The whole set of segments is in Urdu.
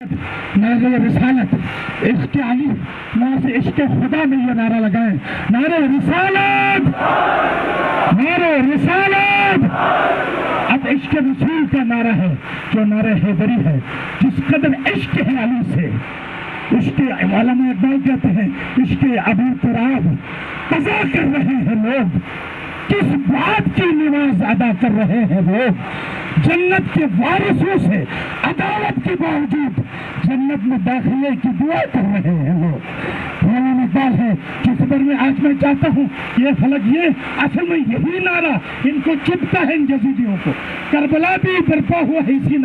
نعرہ رسالت، عشق علی، وہاں سے عشق خدا میں یہ نعرہ لگائیں، نعرہ رسالت، نعرہ رسالت۔ اب عشق رسول کا نعرہ ہے جو نعرہ حیدری ہے، جس قدر عشق ہے علی سے، عشق علامہ اقبال کہتے ہیں عشق ابو تراب قضا کر رہے ہیں لوگ، کس بات کی نماز ادا کر رہے ہیں لوگ، جنت کے وارثوں سے عدالت کے باوجود جنت میں داخلے کی دعا کر رہے ہیں لوگ۔ علامہ اقبال ہے کہ خبر میں آج میں چاہتا ہوں یہ فلک، یہ اصل میں یہی نعرہ ان کو چبھتا ہے، ان یزیدیوں کو۔ کربلا بھی برپا ہوا ہے اسی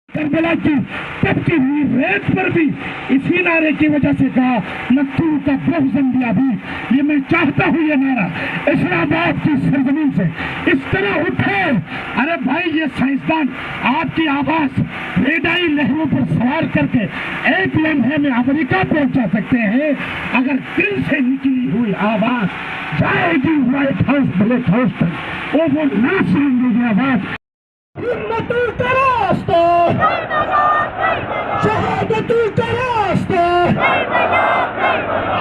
کربلا کی تپتی ہوئی ریت پر بھی اسی نعرے کی وجہ سے کہا مکتوب کا بغض بھی۔ یہ میں چاہتا ہوں یہ نعرہ اسلام آباد کی سرزمین سے اس طرح اٹھے۔ ارے بھائی یہ سائنسدان آپ کی آواز ریڈائی لہروں پر سوار کر کے ایک لمحے میں امریکہ پہنچا سکتے ہیں، اگر دل سے نکلی ہوئی آواز جائے گی وائٹ ہاؤس بلیک ہاؤس تک، وہ نہ سنیں گے آواز۔ ہمت کا راستہ، شہادت کا راستہ،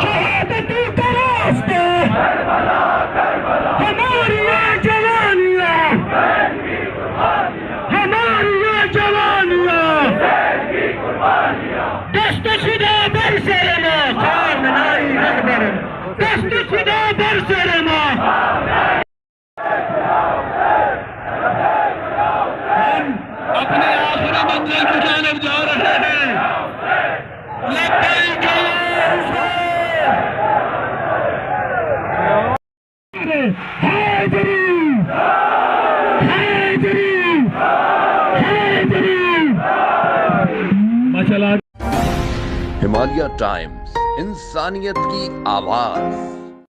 شہادت کا راستہ، ہماری یہ جوانیاں، ہماری یہ جوانیاں، دست شدہ برسرما خامنائی رہبر، دست شدہ برسرما۔ اپنے آخری منزل کی جانب جا رہے ہیں۔ لبیک یا رسول، حیدری، حیدری، حیدری۔ ہمالیہ ٹائمز، انسانیت کی آواز۔